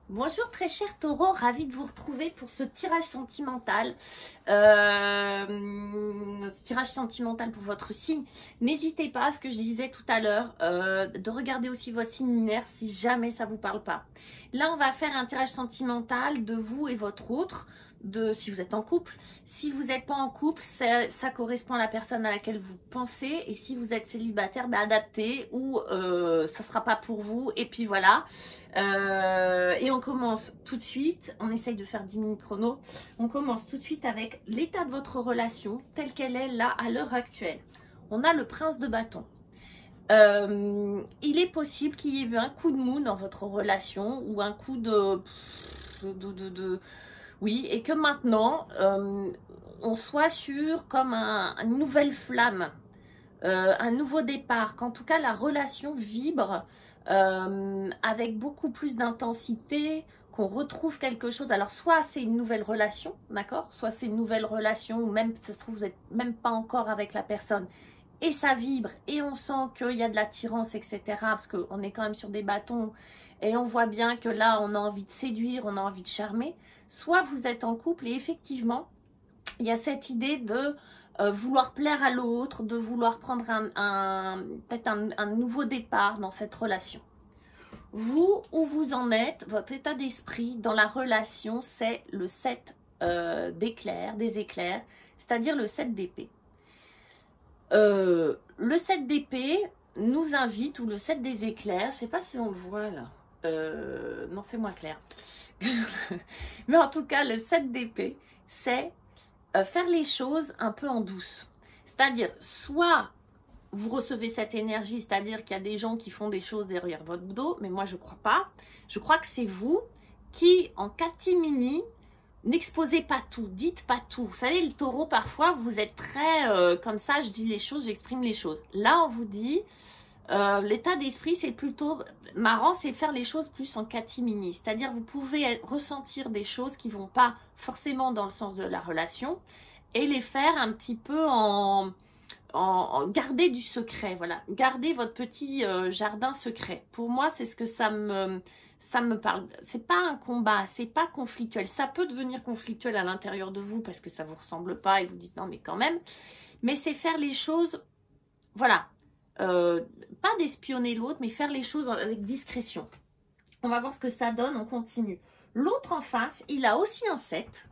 Bonjour très cher Taureau, ravie de vous retrouver pour ce tirage sentimental. Ce tirage sentimental pour votre signe. N'hésitez pas à ce que je disais tout à l'heure, de regarder aussi votre signe lunaire si jamais ça vous parle pas. Là, on va faire un tirage sentimental de vous et votre autre, si vous êtes en couple. Si vous n'êtes pas en couple, ça correspond à la personne à laquelle vous pensez. Et si vous êtes célibataire, adaptez ou ça sera pas pour vous. Et puis voilà. Et on commence tout de suite. On essaye de faire 10 minutes chrono. On commence tout de suite avec l'état de votre relation telle qu'elle est là à l'heure actuelle. On a le prince de bâton. Il est possible qu'il y ait eu un coup de mou dans votre relation ou un coup oui, et que maintenant on soit sur comme une nouvelle flamme, un nouveau départ, qu'en tout cas la relation vibre avec beaucoup plus d'intensité, qu'on retrouve quelque chose. Alors soit c'est une nouvelle relation, d'accord, soit c'est une nouvelle relation ou même ça se trouve vous n'êtes même pas encore avec la personne et ça vibre et on sent qu'il y a de l'attirance, etc. Parce qu'on est quand même sur des bâtons et on voit bien que là on a envie de séduire, on a envie de charmer. Soit vous êtes en couple et effectivement il y a cette idée de vouloir plaire à l'autre, de vouloir prendre peut-être un nouveau départ dans cette relation. Vous, où vous en êtes, votre état d'esprit dans la relation, c'est le 7 des éclairs, c'est-à-dire le 7 d'épée. Le 7 d'épée nous invite, ou le 7 des éclairs, je ne sais pas si on le voit là, non c'est moins clair, mais en tout cas le 7 d'épée, c'est faire les choses un peu en douce. C'est-à-dire, soit vous recevez cette énergie, c'est-à-dire qu'il y a des gens qui font des choses derrière votre dos, mais moi je ne crois pas. Je crois que c'est vous qui, en catimini, n'exposez pas tout, dites pas tout. Vous savez, le taureau, parfois, vous êtes très comme ça, je dis les choses, j'exprime les choses. Là, on vous dit, l'état d'esprit, c'est plutôt marrant, c'est faire les choses plus en catimini. C'est-à-dire, vous pouvez ressentir des choses qui ne vont pas forcément dans le sens de la relation et les faire un petit peu garder du secret. Voilà, garder votre petit jardin secret. Pour moi, c'est ce que ça me parle. C'est pas un combat, c'est pas conflictuel. Ça peut devenir conflictuel à l'intérieur de vous parce que ça vous ressemble pas et vous dites non mais quand même. Mais c'est faire les choses, voilà, pas d'espionner l'autre, mais faire les choses avec discrétion. On va voir ce que ça donne, on continue. L'autre en face, il a aussi un 7,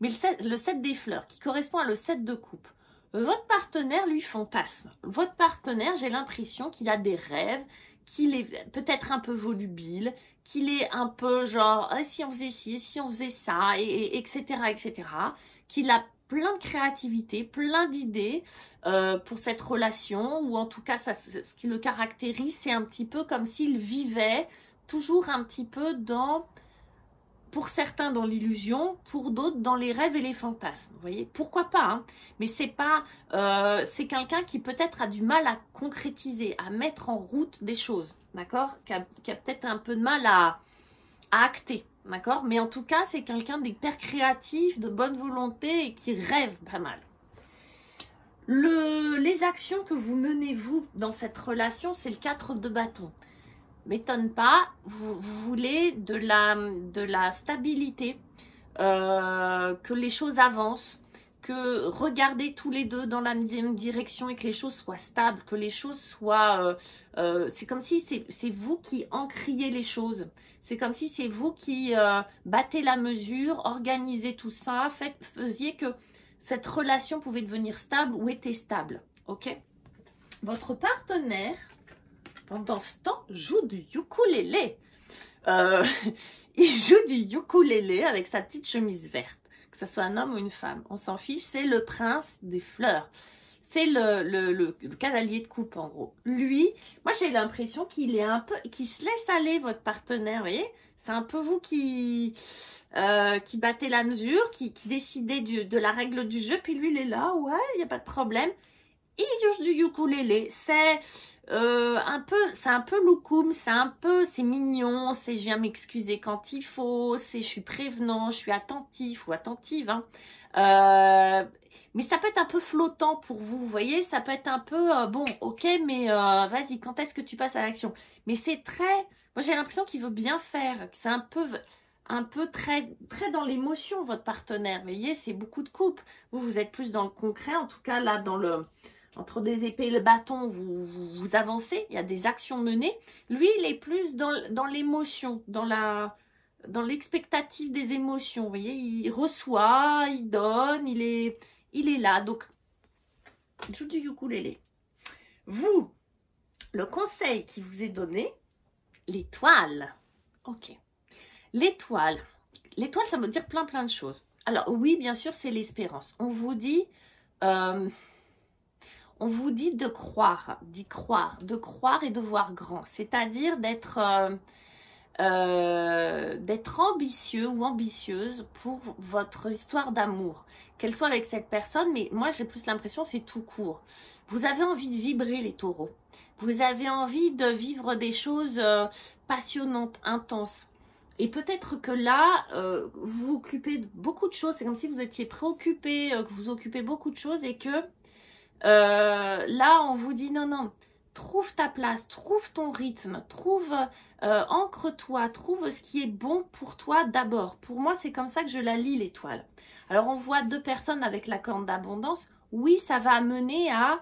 mais le 7 des fleurs qui correspond à le 7 de coupe. Votre partenaire lui fantasme. Votre partenaire, j'ai l'impression qu'il a des rêves, qu'il est peut-être un peu volubile, qu'il est un peu genre ah, si on faisait ci, si on faisait ça, etc., etc. Qu'il a plein de créativité, plein d'idées pour cette relation, ou en tout cas, ce qui le caractérise, c'est un petit peu comme s'il vivait toujours un petit peu pour certains dans l'illusion, pour d'autres dans les rêves et les fantasmes. Vous voyez, pourquoi pas, hein, mais c'est pas, c'est quelqu'un qui peut-être a du mal à concrétiser, à mettre en route des choses, d'accord, qui a peut-être un peu de mal à acter, d'accord, mais en tout cas, c'est quelqu'un d'hyper créatif, de bonne volonté et qui rêve pas mal. Les actions que vous menez, vous, dans cette relation, c'est le 4 de bâton. M'étonne pas, vous voulez de la stabilité, que les choses avancent, que regardez tous les deux dans la même direction et que les choses soient stables, que les choses soient... c'est comme si c'est vous qui encriez les choses. C'est comme si c'est vous qui battez la mesure, organisez tout ça, faisiez que cette relation pouvait devenir stable ou était stable. Ok ? Votre partenaire... pendant ce temps, joue du ukulélé. Il joue du ukulélé avec sa petite chemise verte. Que ce soit un homme ou une femme, on s'en fiche. C'est le prince des fleurs. C'est le cavalier de coupe, en gros. Lui, moi, j'ai l'impression qu'il est un peu... qu'il se laisse aller, votre partenaire, vous voyez. C'est un peu vous qui battez la mesure, qui décidez de la règle du jeu. Puis lui, il est là, ouais, il n'y a pas de problème. Il joue du ukulélé. C'est... c'est un peu loukoum, c'est mignon, c'est je viens m'excuser quand il faut, c'est je suis prévenant, je suis attentif ou attentive, hein. Mais ça peut être un peu flottant pour vous, vous voyez, ça peut être un peu, bon, ok, mais vas-y, quand est-ce que tu passes à l'action? Mais c'est très, Moi, j'ai l'impression qu'il veut bien faire, que c'est un peu très, très dans l'émotion, votre partenaire. Vous voyez, c'est beaucoup de coupes. Vous êtes plus dans le concret. En tout cas, là, entre des épées et le bâton, vous avancez. Il y a des actions menées. Lui, il est plus dans l'émotion, dans l'expectative des émotions. Vous voyez, il reçoit, il donne, il est là. Donc, joue du ukulélé. Vous, le conseil qui vous est donné, l'étoile. Ok. L'étoile, ça veut dire plein de choses. Alors oui, bien sûr, c'est l'espérance. On vous dit de croire, d'y croire, de croire et de voir grand. C'est-à-dire d'être ambitieux ou ambitieuse pour votre histoire d'amour. Qu'elle soit avec cette personne, mais moi j'ai plus l'impression c'est tout court. Vous avez envie de vibrer les taureaux. Vous avez envie de vivre des choses passionnantes, intenses. Et peut-être que là, vous vous occupez de beaucoup de choses. C'est comme si vous étiez préoccupé, que vous occupez beaucoup de choses et que là, on vous dit non, trouve ta place, trouve ton rythme, ancre-toi, trouve ce qui est bon pour toi d'abord. Pour moi, c'est comme ça que je la lis, l'étoile. Alors, on voit deux personnes avec la corne d'abondance. Oui, ça va amener à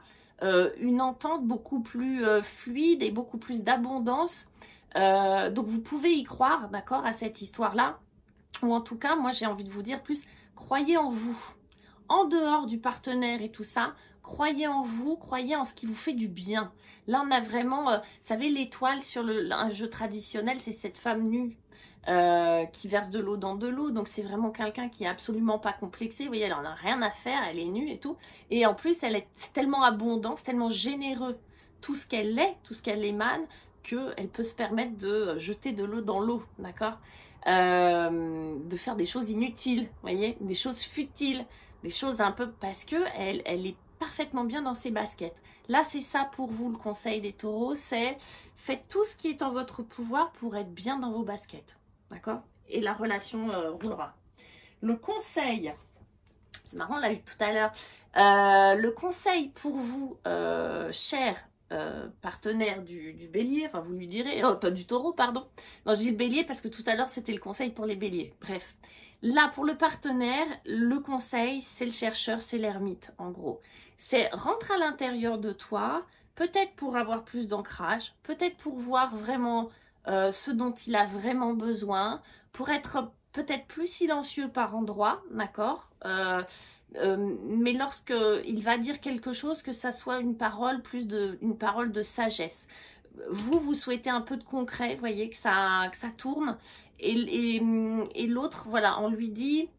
une entente beaucoup plus fluide et beaucoup plus d'abondance. Donc vous pouvez y croire, d'accord, à cette histoire-là. Ou en tout cas, moi j'ai envie de vous dire plus, croyez en vous. En dehors du partenaire et tout ça, croyez en vous, croyez en ce qui vous fait du bien. Là, on a vraiment, vous savez, l'étoile sur un jeu traditionnel, c'est cette femme nue qui verse de l'eau dans de l'eau. Donc c'est vraiment quelqu'un qui est absolument pas complexé. Vous voyez, elle en a rien à faire, elle est nue et tout. Et en plus, c'est tellement abondante, c'est tellement généreux. Tout ce qu'elle émane, qu'elle peut se permettre de jeter de l'eau dans l'eau, d'accord, de faire des choses inutiles, vous voyez, des choses futiles, des choses un peu, parce que elle est parfaitement bien dans ses baskets. Là, c'est ça pour vous le conseil des taureaux, c'est faites tout ce qui est en votre pouvoir pour être bien dans vos baskets, d'accord, et la relation roulera. Le conseil, c'est marrant, on l'a eu tout à l'heure, le conseil pour vous, cher partenaire du bélier, enfin vous lui direz, pas du taureau, pardon. Non, j'ai le bélier parce que tout à l'heure c'était le conseil pour les béliers. Bref, là pour le partenaire, le conseil c'est le chercheur, c'est l'ermite en gros. C'est rentre à l'intérieur de toi, peut-être pour avoir plus d'ancrage, peut-être pour voir vraiment ce dont il a vraiment besoin, pour être peut-être plus silencieux par endroits, d'accord, mais lorsqu'il va dire quelque chose, que ça soit une parole de sagesse. Vous souhaitez un peu de concret, vous voyez, que ça tourne. Et l'autre, voilà, on lui dit,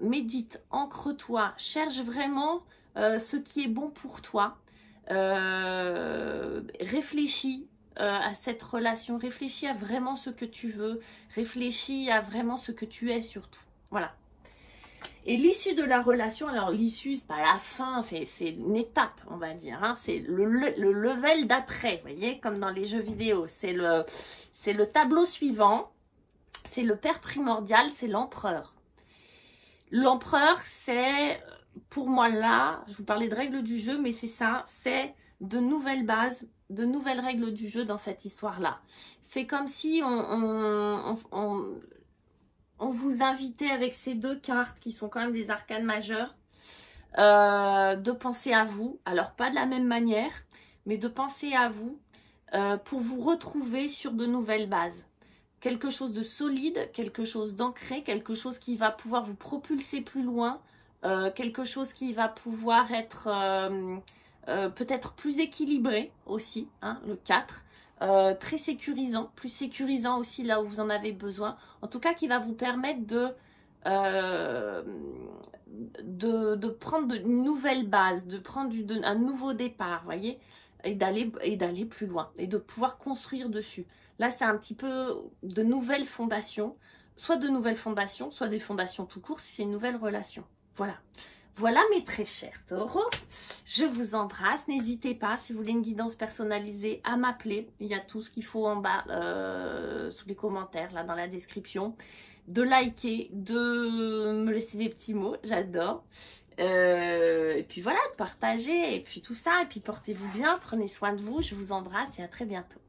médite, ancre-toi, cherche vraiment ce qui est bon pour toi. Réfléchis à cette relation, réfléchis à vraiment ce que tu veux, réfléchis à vraiment ce que tu es surtout. Voilà. Et l'issue de la relation, alors l'issue, c'est pas la fin, c'est une étape, on va dire. Hein, c'est le level d'après, vous voyez, comme dans les jeux vidéo. C'est le tableau suivant, c'est le père primordial, c'est l'empereur. L'empereur, c'est, pour moi là, je vous parlais de règles du jeu, mais c'est ça, c'est de nouvelles bases, de nouvelles règles du jeu dans cette histoire-là. C'est comme si on vous invitait avec ces deux cartes qui sont quand même des arcanes majeures, de penser à vous, alors pas de la même manière, mais de penser à vous pour vous retrouver sur de nouvelles bases. Quelque chose de solide, quelque chose d'ancré, quelque chose qui va pouvoir vous propulser plus loin, quelque chose qui va pouvoir être peut-être plus équilibré aussi, hein, le 4. Très sécurisant, plus sécurisant aussi là où vous en avez besoin. En tout cas, qui va vous permettre de prendre une nouvelle base, de prendre un nouveau départ, voyez, et d'aller plus loin, et de pouvoir construire dessus. Là, c'est un petit peu de nouvelles fondations, soit de nouvelles fondations, soit des fondations tout court, si c'est une nouvelle relation. Voilà. Voilà mes très chers taureaux, je vous embrasse, n'hésitez pas si vous voulez une guidance personnalisée à m'appeler, il y a tout ce qu'il faut en bas sous les commentaires, là dans la description, de liker, de me laisser des petits mots, j'adore, et puis voilà, de partager, et puis tout ça, et puis portez-vous bien, prenez soin de vous, je vous embrasse et à très bientôt.